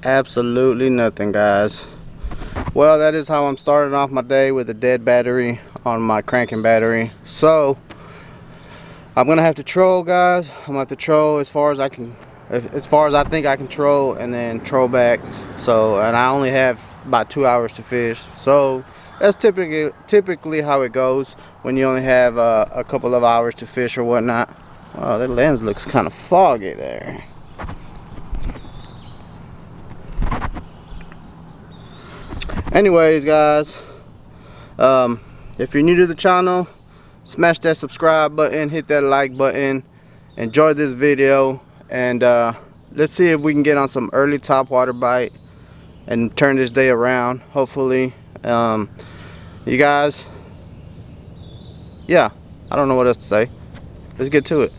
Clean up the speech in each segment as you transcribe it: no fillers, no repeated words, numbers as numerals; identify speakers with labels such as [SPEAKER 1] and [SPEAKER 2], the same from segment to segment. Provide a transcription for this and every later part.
[SPEAKER 1] Absolutely nothing, guys. Well, that is how I'm starting off my day, with a dead battery on my cranking battery. So I'm gonna have to troll, guys. I'm gonna have to troll as far as I can, as far as I think I can troll, and then troll back. So, and I only have about 2 hours to fish. So that's typically how it goes when you only have a couple of hours to fish or whatnot. Oh, that lens looks kind of foggy there. Anyways, guys, if you're new to the channel, smash that subscribe button, hit that like button, enjoy this video, and let's see if we can get on some early topwater bite and turn this day around, hopefully. You guys, yeah, I don't know what else to say. Let's get to it.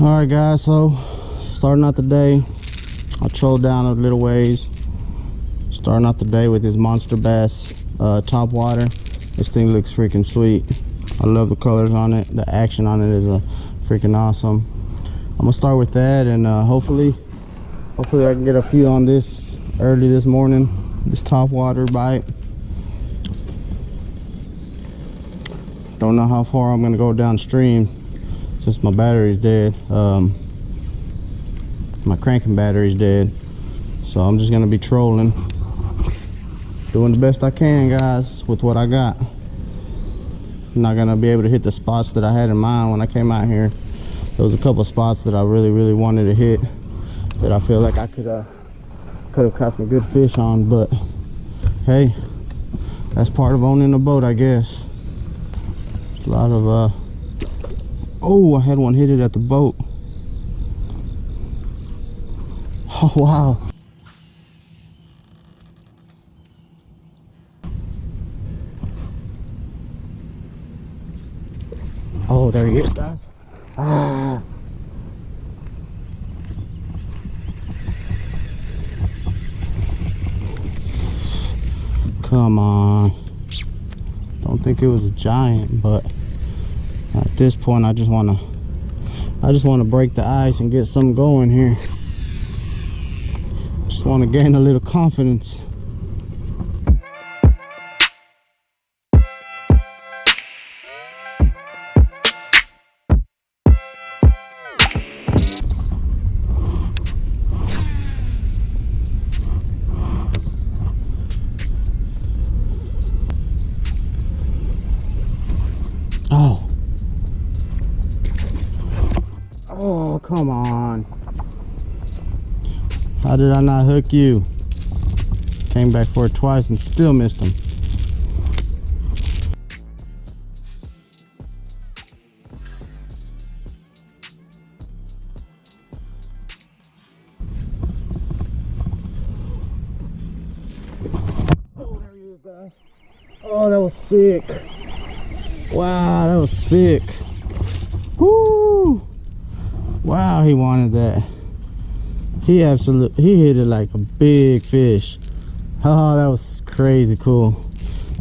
[SPEAKER 1] Alright guys, so starting out the day, I trolled down a little ways. Starting out the day with this Monster Bass top water. This thing looks freaking sweet. I love the colors on it. The action on it is freaking awesome. I'm gonna start with that, and hopefully I can get a few on this early this morning. This top water bite. Don't know how far I'm gonna go downstream since my battery's dead. My cranking battery's dead, so I'm just gonna be trolling, doing the best I can, guys, with what I got. I'm not gonna be able to hit the spots that I had in mind when I came out here. There was a couple spots that I really wanted to hit that I feel like I could have caught some good fish on, but hey, that's part of owning a boat, I guess. There's a lot of oh, I had one hit it at the boat. Oh wow. Oh, there he is, guys. Ah. Come on. Don't think it was a giant, but at this point I just want to break the ice and get something going here. Just want to gain a little confidence. Oh, come on. How did I not hook you? Came back for it twice and still missed him. Oh, there he is, guys. Oh, that was sick. Wow, that was sick. Woo! Wow, he wanted that. He hit it like a big fish. Oh, that was crazy cool.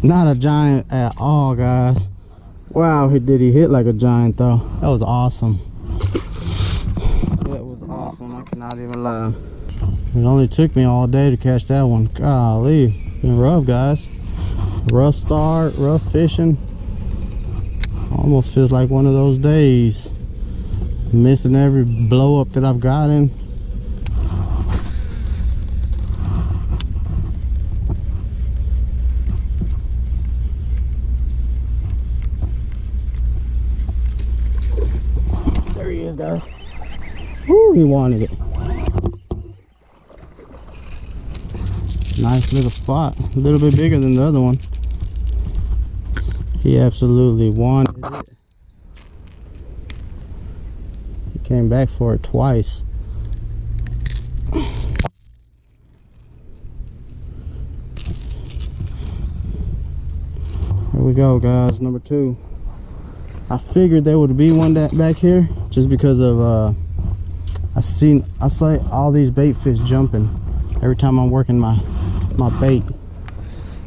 [SPEAKER 1] Not a giant at all, guys. Wow, he hit like a giant though. That was awesome. That was awesome, I cannot even lie. It only took me all day to catch that one. Golly, it's been rough, guys. Rough start, rough fishing. Almost feels like one of those days. Missing every blow up that I've gotten. There he is, guys. Woo, he wanted it. Nice little spot. A little bit bigger than the other one. He absolutely wanted it. Came back for it twice. Here we go, guys, number 2. I figured there would be one back here just because of I saw all these bait fish jumping every time I'm working my bait.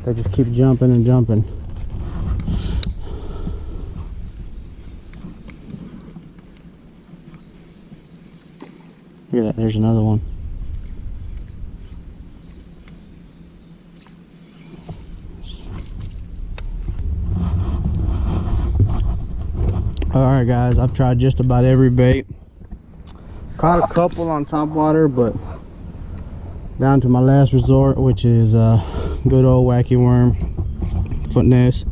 [SPEAKER 1] They just keep jumping and jumping. Look at that, there's another one. Alright guys, I've tried just about every bait. Caught a couple on topwater, but down to my last resort, which is good old wacky worm finesse,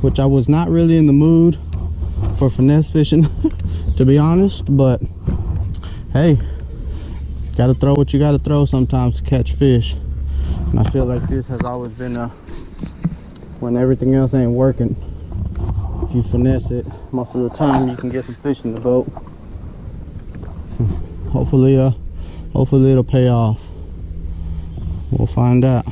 [SPEAKER 1] which I was not really in the mood for finesse fishing to be honest, but hey, gotta throw what you gotta throw sometimes to catch fish. And I feel like this has always been when everything else ain't working, if you finesse it, most of the time you can get some fish in the boat. Hopefully it'll pay off. We'll find out.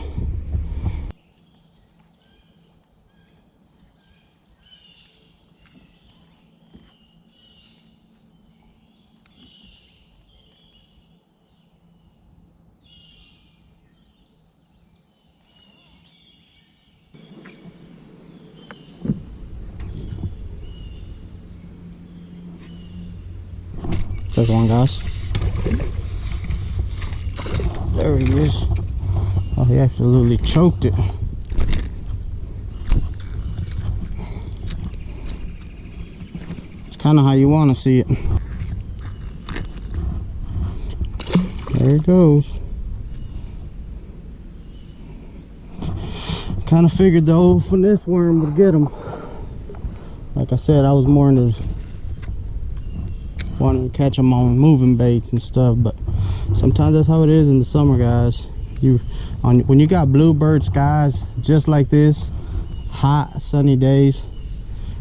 [SPEAKER 1] There's one, guys. There he is. Oh, he absolutely choked it. It's kind of how you want to see it. There it goes. Kind of figured the old finesse worm would get him. Like I said, I was more into wanting to catch them on moving baits and stuff, but sometimes that's how it is in the summer, guys. When you got bluebird skies just like this, hot sunny days,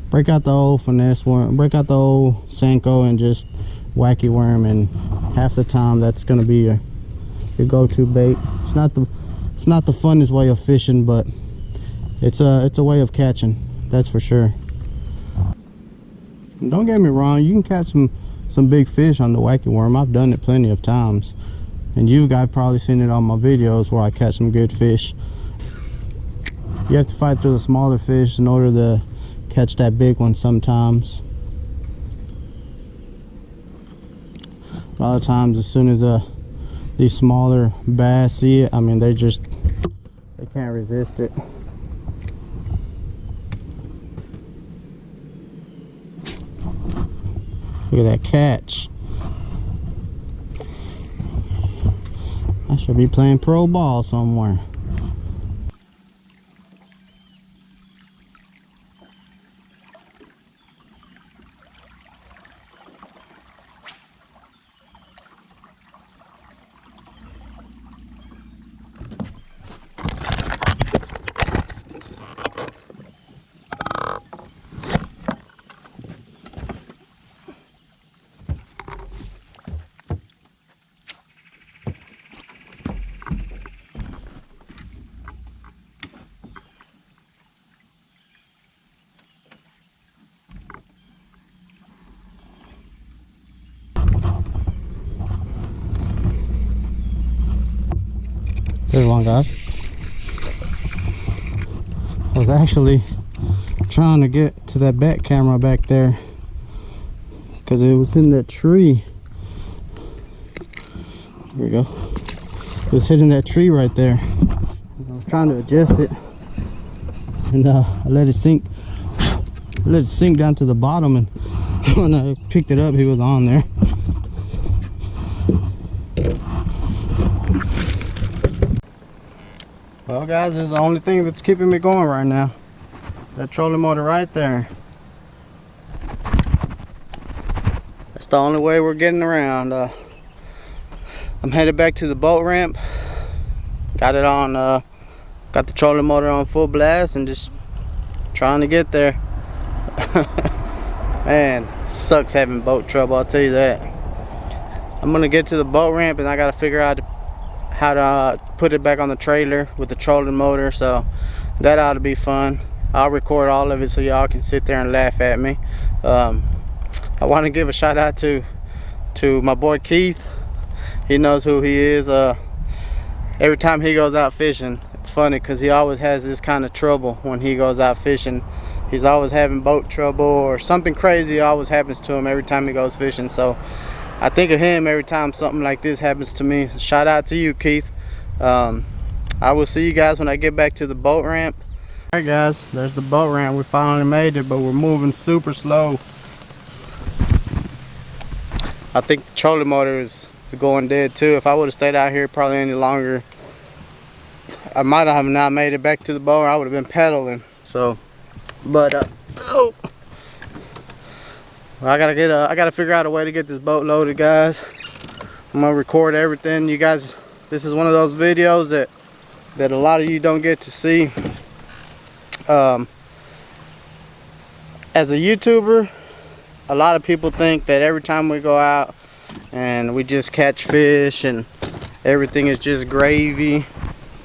[SPEAKER 1] break out the old finesse worm, break out the old Senko and just wacky worm, and half the time that's gonna be your go-to bait. It's not the funnest way of fishing, but it's a way of catching, that's for sure. And don't get me wrong, you can catch some big fish on the wacky worm. I've done it plenty of times, and you guys probably seen it on my videos where I catch some good fish. You have to fight through the smaller fish in order to catch that big one sometimes. A lot of times, as soon as these smaller bass see it, I mean, they can't resist it. Look at that catch. I should be playing pro ball somewhere. There's one, guys. I was actually trying to get to that back camera back there because it was in that tree. Here we go. It was hitting that tree right there. I was trying to adjust it, and I let it sink. Let it sink down to the bottom, and when I picked it up, he was on there. Well, guys, this is the only thing that's keeping me going right now. That trolling motor right there. That's the only way we're getting around. I'm headed back to the boat ramp. Got it on, got the trolling motor on full blast and just trying to get there. Man, sucks having boat trouble, I'll tell you that. I'm gonna get to the boat ramp and I gotta figure out how to put it back on the trailer with the trolling motor, so that ought to be fun. I'll record all of it so y'all can sit there and laugh at me. I want to give a shout out to my boy Keith. He knows who he is. Every time he goes out fishing, it's funny because he always has this kind of trouble when he goes out fishing. He's always having boat trouble or something crazy always happens to him every time he goes fishing. So I think of him every time something like this happens to me. Shout out to you, Keith. I will see you guys when I get back to the boat ramp. Alright guys, there's the boat ramp. We finally made it, but we're moving super slow. I think the trolling motor is going dead too. If I would have stayed out here probably any longer, I might have not made it back to the boat. I would have been pedaling. So, but oh, well, I gotta figure out a way to get this boat loaded, guys. I'm gonna record everything. You guys, this is one of those videos that a lot of you don't get to see. As a YouTuber, a lot of people think that every time we go out and we just catch fish and everything is just gravy,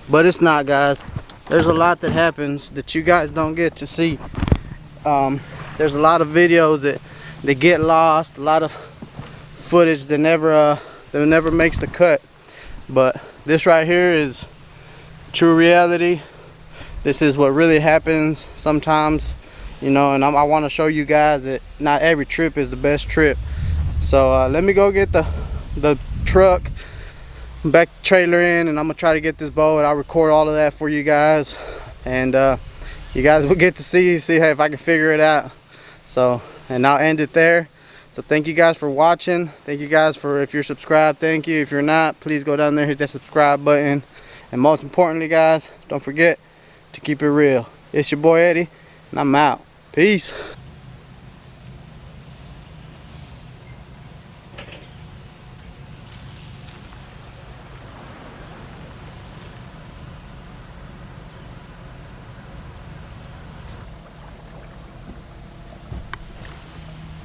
[SPEAKER 1] but it's not, guys. There's a lot that happens that you guys don't get to see. There's a lot of videos that get lost, a lot of footage that never makes the cut, but this right here is true reality. This is what really happens sometimes, you know, and I want to show you guys that not every trip is the best trip. So let me go get the truck, back the trailer in, and I'm gonna try to get this boat. I'll record all of that for you guys, and you guys will get to see if I can figure it out. So, and I'll end it there. So thank you guys for watching. Thank you guys for, if you're subscribed, thank you. If you're not, please go down there, hit that subscribe button, and most importantly, guys, don't forget to keep it real. It's your boy Eddie, and I'm out. Peace.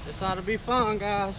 [SPEAKER 1] This ought to be fun, guys.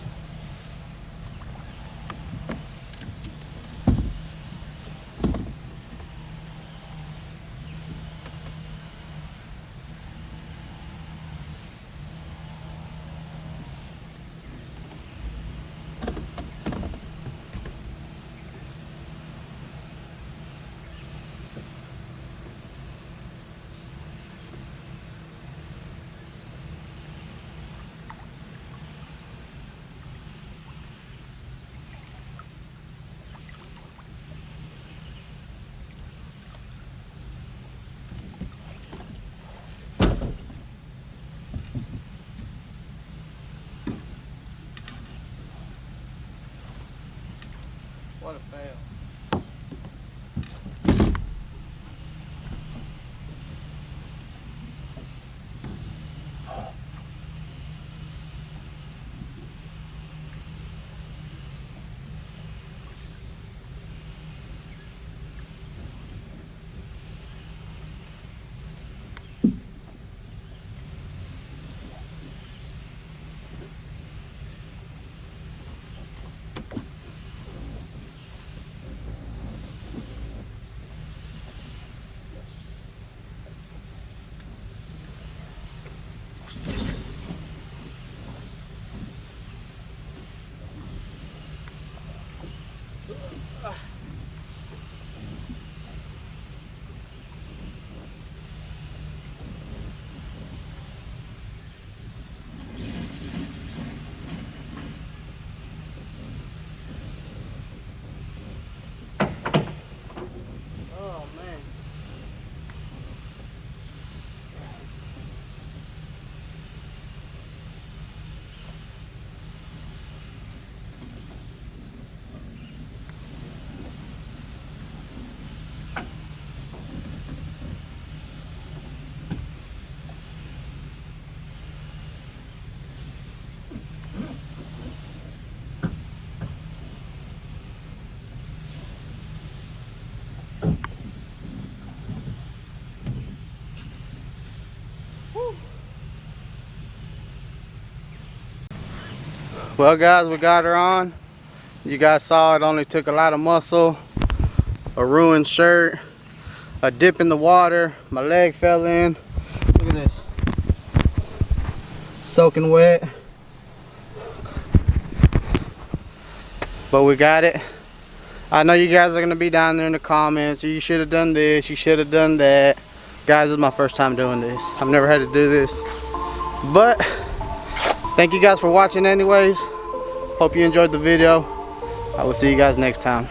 [SPEAKER 1] What a fail. Well guys, we got her on. You guys saw it only took a lot of muscle, a ruined shirt, a dip in the water, my leg fell in. Look at this, soaking wet. But we got it. I know you guys are gonna be down there in the comments, you should have done this, you should have done that. Guys, this is my first time doing this. I've never had to do this. But thank you guys for watching anyways. Hope you enjoyed the video. I will see you guys next time.